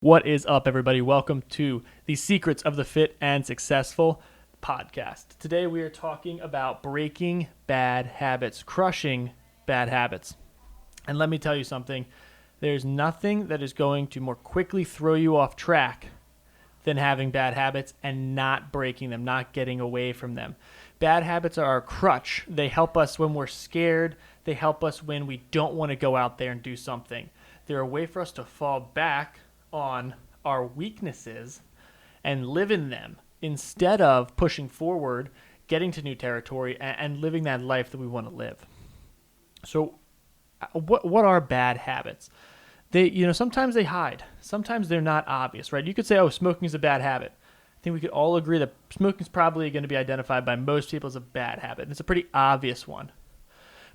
What is up, everybody? Welcome to the Secrets of the Fit and Successful podcast. Today we are talking about breaking bad habits, crushing bad habits. And let me tell you something, there's nothing that is going to more quickly throw you off track than having bad habits and not breaking them, not getting away from them. Bad habits are our crutch. They help us when we're scared. They help us when we don't want to go out there and do something. They're a way for us to fall back on our weaknesses and live in them instead of pushing forward, getting to new territory, and living that life that we want to live. So what are bad habits? Sometimes they hide. Sometimes they're not obvious, right? You could say, oh, smoking is a bad habit. I think we could all agree that smoking is probably going to be identified by most people as a bad habit. And it's a pretty obvious one.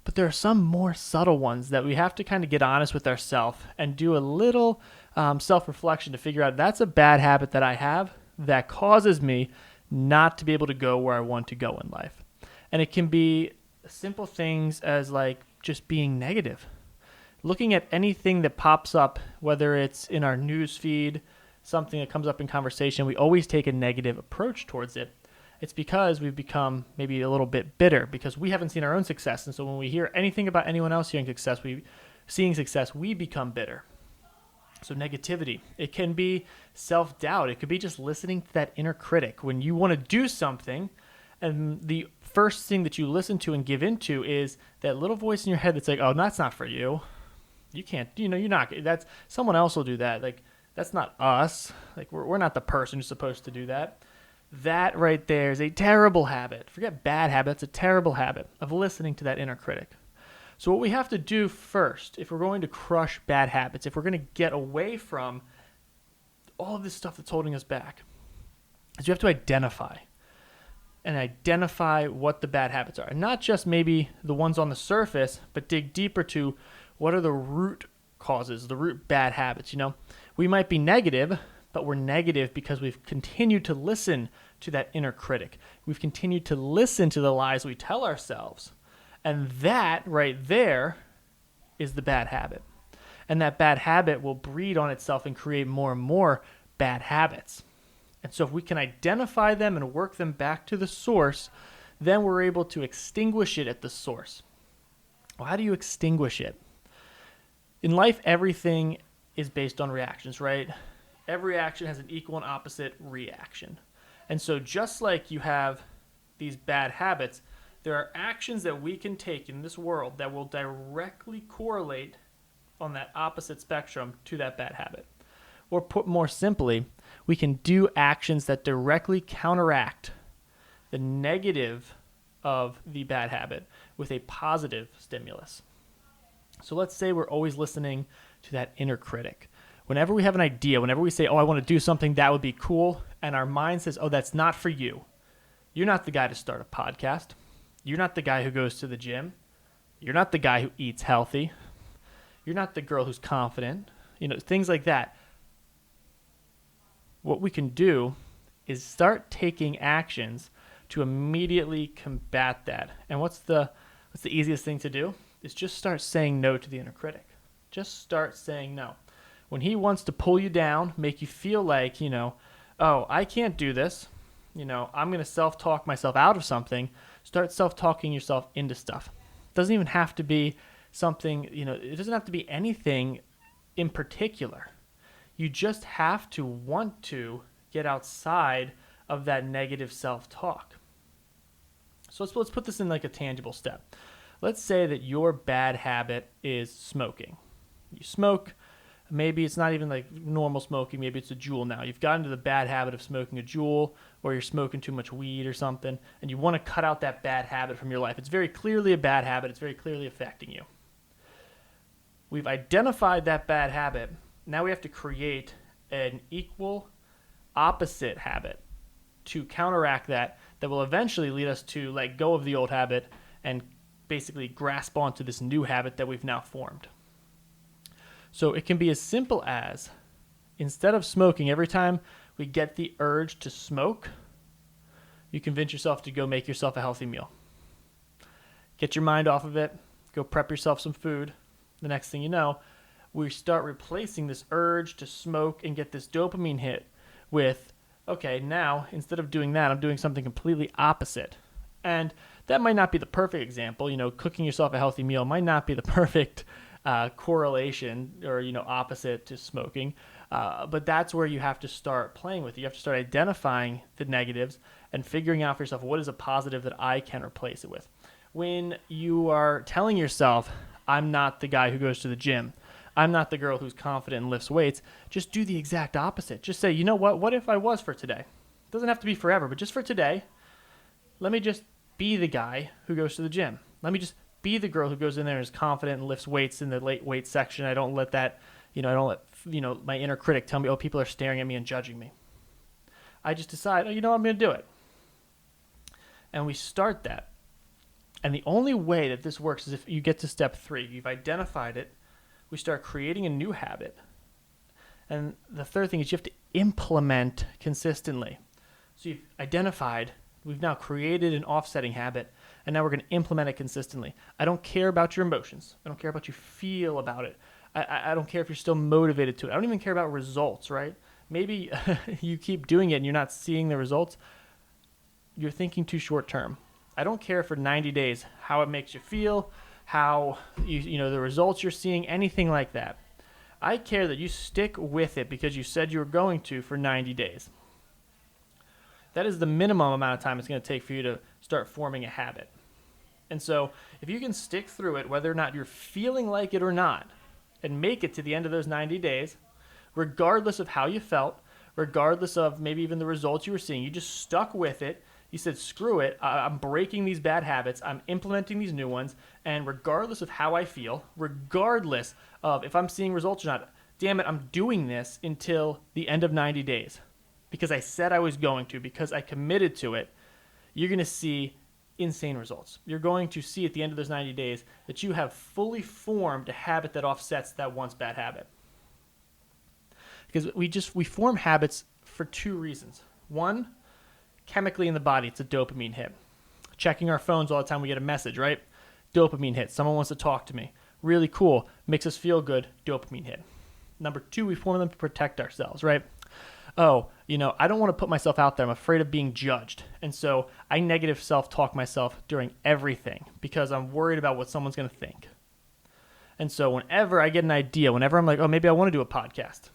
But there are some more subtle ones that we have to kind of get honest with ourselves and do a little self-reflection to figure out that's a bad habit that I have that causes me not to be able to go where I want to go in life. And it can be simple things as like just being negative. Looking at anything that pops up, whether it's in our news feed, something that comes up in conversation, we always take a negative approach towards it. It's because we've become maybe a little bit bitter because we haven't seen our own success. And so when we hear anything about anyone else seeing success, we become bitter. So negativity, it can be self-doubt. It could be just listening to that inner critic. When you want to do something and the first thing that you listen to and give into is that little voice in your head that's like, oh, that's not for you. You can't, you're not, that's someone else will do that. Like, that's not us. Like, we're not the person who's supposed to do that. That right there is a terrible habit. Forget bad habit. It's a terrible habit of listening to that inner critic. So what we have to do first, if we're going to crush bad habits, if we're going to get away from all of this stuff that's holding us back, is you have to identify what the bad habits are. And not just maybe the ones on the surface, but dig deeper to what are the root causes, the root bad habits. We might be negative, but we're negative because we've continued to listen to that inner critic. We've continued to listen to the lies we tell ourselves. And that right there is the bad habit. And that bad habit will breed on itself and create more and more bad habits. And so if we can identify them and work them back to the source, then we're able to extinguish it at the source. Well, how do you extinguish it? In life, everything is based on reactions, right? Every action has an equal and opposite reaction. And so just like you have these bad habits, there are actions that we can take in this world that will directly correlate on that opposite spectrum to that bad habit. Or put more simply, we can do actions that directly counteract the negative of the bad habit with a positive stimulus. So let's say we're always listening to that inner critic. Whenever we have an idea, whenever we say, oh, I want to do something that would be cool, and our mind says, oh, that's not for you. You're not the guy to start a podcast. You're not the guy who goes to the gym. You're not the guy who eats healthy. You're not the girl who's confident. Things like that. What we can do is start taking actions to immediately combat that. And what's the easiest thing to do? Is just start saying no to the inner critic. Just start saying no. When he wants to pull you down, make you feel like, oh, I can't do this. I'm going to self-talk myself out of something. Start self-talking yourself into stuff. It doesn't even have to be something, it doesn't have to be anything in particular. You just have to want to get outside of that negative self-talk. So let's put this in like a tangible step. Let's say that your bad habit is smoking. You smoke. Maybe it's not even like normal smoking. Maybe it's a Juul now. You've gotten into the bad habit of smoking a Juul, or you're smoking too much weed or something, and you want to cut out that bad habit from your life. It's very clearly a bad habit. It's very clearly affecting you. We've identified that bad habit. Now we have to create an equal opposite habit to counteract that will eventually lead us to let go of the old habit and basically grasp onto this new habit that we've now formed. So it can be as simple as, instead of smoking, every time we get the urge to smoke, you convince yourself to go make yourself a healthy meal. Get your mind off of it. Go prep yourself some food. The next thing you know, we start replacing this urge to smoke and get this dopamine hit with, okay, now instead of doing that, I'm doing something completely opposite. And that might not be the perfect example. Cooking yourself a healthy meal might not be the perfect correlation or, opposite to smoking. But that's where you have to start playing with it. You have to start identifying the negatives and figuring out for yourself, what is a positive that I can replace it with? When you are telling yourself, I'm not the guy who goes to the gym, I'm not the girl who's confident and lifts weights, just do the exact opposite. Just say, you know what if I was for today? It doesn't have to be forever, but just for today, let me just be the guy who goes to the gym. Let me just be the girl who goes in there and is confident and lifts weights in the late weight section. I don't let that, I don't let, my inner critic tell me, oh, people are staring at me and judging me. I just decide, I'm going to do it. And we start that. And the only way that this works is if you get to step 3. You've identified it. We start creating a new habit. And the third thing is you have to implement consistently. So you've identified, we've now created an offsetting habit, and now we're going to implement it consistently. I don't care about your emotions. I don't care about how you feel about it. I don't care if you're still motivated to it. I don't even care about results, right? Maybe you keep doing it and you're not seeing the results. You're thinking too short term. I don't care for 90 days how it makes you feel, how the results you're seeing, anything like that. I care that you stick with it because you said you were going to for 90 days. That is the minimum amount of time it's going to take for you to start forming a habit. And so if you can stick through it, whether or not you're feeling like it or not, and make it to the end of those 90 days, regardless of how you felt, regardless of maybe even the results you were seeing, you just stuck with it. You said, screw it, I'm breaking these bad habits, I'm implementing these new ones, and regardless of how I feel, regardless of if I'm seeing results or not, damn it, I'm doing this until the end of 90 days. Because I said I was going to, because I committed to it, you're going to see insane results. You're going to see at the end of those 90 days that you have fully formed a habit that offsets that once bad habit. Because we form habits for 2 reasons. One, chemically in the body, it's a dopamine hit. Checking our phones all the time, we get a message, right? Dopamine hit. Someone wants to talk to me. Really cool. Makes us feel good. Dopamine hit. Number 2, we form them to protect ourselves, right? Oh, I don't want to put myself out there. I'm afraid of being judged. And so I negative self-talk myself during everything because I'm worried about what someone's going to think. And so whenever I get an idea, whenever I'm like, oh, maybe I want to do a podcast.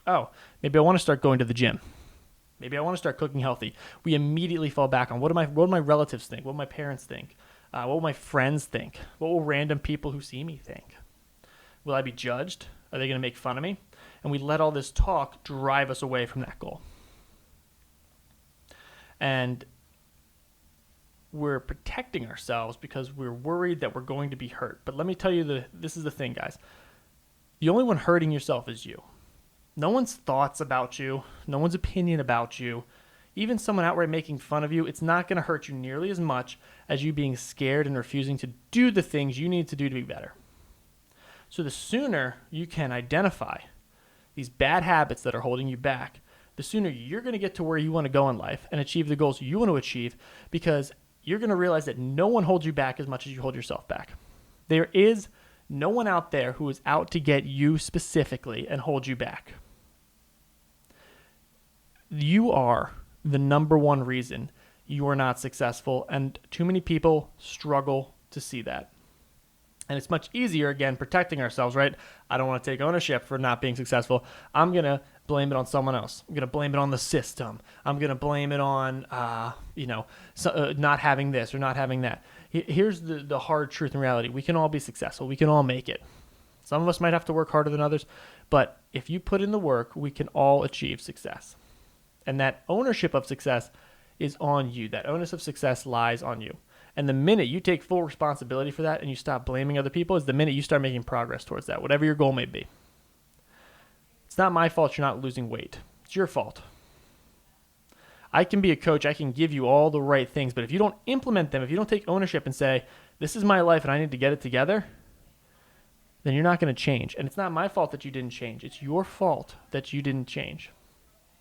Oh, maybe I want to start going to the gym. Maybe I want to start cooking healthy. We immediately fall back on what do my relatives think? What do my parents think? What will my friends think? What will random people who see me think? Will I be judged? Are they going to make fun of me? And we let all this talk drive us away from that goal. And we're protecting ourselves because we're worried that we're going to be hurt. But let me tell you, this is the thing, guys. The only one hurting yourself is you. No one's thoughts about you, no one's opinion about you, even someone outright making fun of you, it's not going to hurt you nearly as much as you being scared and refusing to do the things you need to do to be better. So the sooner you can identify these bad habits that are holding you back, the sooner you're going to get to where you want to go in life and achieve the goals you want to achieve, because you're going to realize that no one holds you back as much as you hold yourself back. There is no one out there who is out to get you specifically and hold you back. You are the number one reason you are not successful, and too many people struggle to see that. And it's much easier, again, protecting ourselves, right? I don't want to take ownership for not being successful. I'm going to blame it on someone else. I'm going to blame it on the system. I'm going to blame it on, not having this or not having that. Here's the hard truth and reality. We can all be successful. We can all make it. Some of us might have to work harder than others, but if you put in the work, we can all achieve success. And that ownership of success is on you. That onus of success lies on you. And the minute you take full responsibility for that and you stop blaming other people is the minute you start making progress towards that, whatever your goal may be. It's not my fault you're not losing weight. It's your fault. I can be a coach. I can give you all the right things, but if you don't implement them, if you don't take ownership and say, this is my life and I need to get it together, then you're not going to change. And it's not my fault that you didn't change. It's your fault that you didn't change.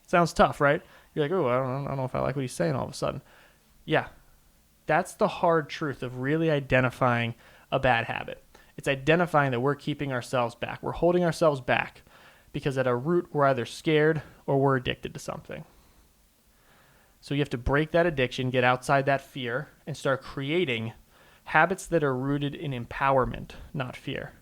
Sounds tough, right? You're like, oh, I don't know if I like what he's saying all of a sudden. Yeah, that's the hard truth of really identifying a bad habit. It's identifying that we're keeping ourselves back. We're holding ourselves back because at our root, we're either scared or we're addicted to something. So you have to break that addiction, get outside that fear, and start creating habits that are rooted in empowerment, not fear.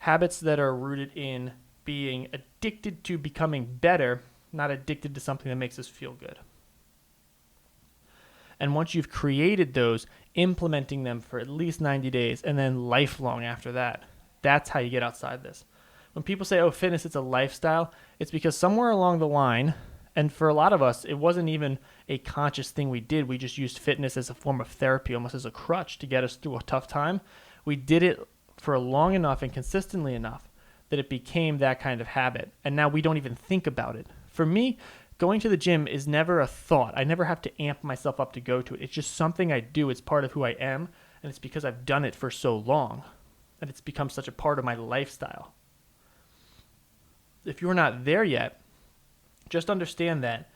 Habits that are rooted in being addicted to becoming better, not addicted to something that makes us feel good. And once you've created those, implementing them for at least 90 days and then lifelong after that, that's how you get outside this. When people say, oh, fitness, it's a lifestyle, it's because somewhere along the line, and for a lot of us, it wasn't even a conscious thing we did. We just used fitness as a form of therapy, almost as a crutch to get us through a tough time. We did it for long enough and consistently enough that it became that kind of habit. And now we don't even think about it. For me, going to the gym is never a thought. I never have to amp myself up to go to it. It's just something I do. It's part of who I am. And it's because I've done it for so long that it's become such a part of my lifestyle. If you're not there yet, just understand that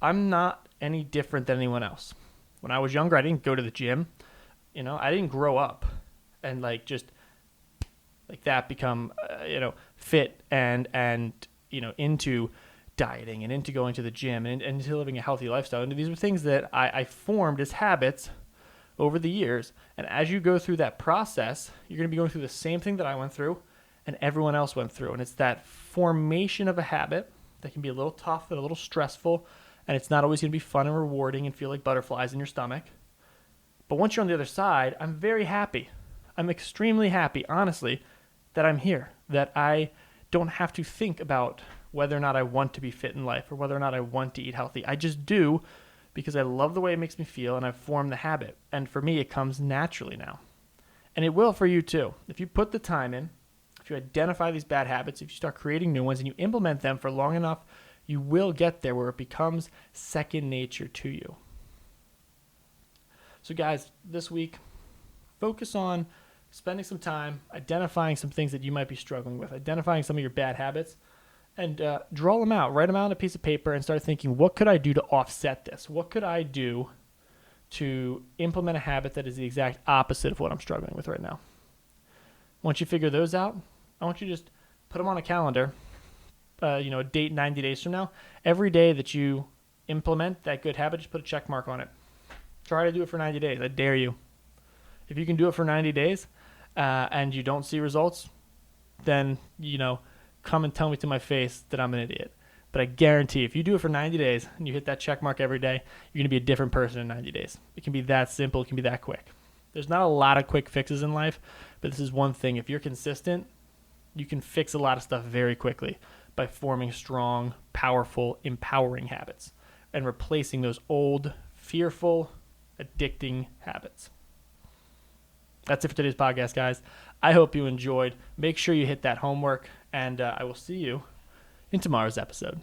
I'm not any different than anyone else. When I was younger, I didn't go to the gym. I didn't grow up and just like that become, fit and into dieting and into going to the gym and into living a healthy lifestyle. And these are things that I formed as habits over the years. And as you go through that process, you're going to be going through the same thing that I went through and everyone else went through. And it's that formation of a habit that can be a little tough and a little stressful, and it's not always going to be fun and rewarding and feel like butterflies in your stomach. But once you're on the other side, I'm very happy. I'm extremely happy, honestly, that I'm here, that I don't have to think about whether or not I want to be fit in life or whether or not I want to eat healthy. I just do because I love the way it makes me feel, and I've formed the habit. And for me, it comes naturally now. And it will for you too. If you put the time in, if you identify these bad habits, if you start creating new ones and you implement them for long enough, you will get there where it becomes second nature to you. So guys, this week, focus on spending some time identifying some things that you might be struggling with, identifying some of your bad habits, and draw them out. Write them out on a piece of paper and start thinking, what could I do to offset this? What could I do to implement a habit that is the exact opposite of what I'm struggling with right now? Once you figure those out, I want you to just put them on a calendar, a date 90 days from now. Every day that you implement that good habit, just put a check mark on it. Try to do it for 90 days. I dare you. If you can do it for 90 days and you don't see results, then, come and tell me to my face that I'm an idiot. But I guarantee if you do it for 90 days and you hit that check mark every day, you're going to be a different person in 90 days. It can be that simple. It can be that quick. There's not a lot of quick fixes in life, but this is one thing. If you're consistent, you can fix a lot of stuff very quickly by forming strong, powerful, empowering habits and replacing those old, fearful, addicting habits. That's it for today's podcast, guys. I hope you enjoyed. Make sure you hit that homework, and I will see you in tomorrow's episode.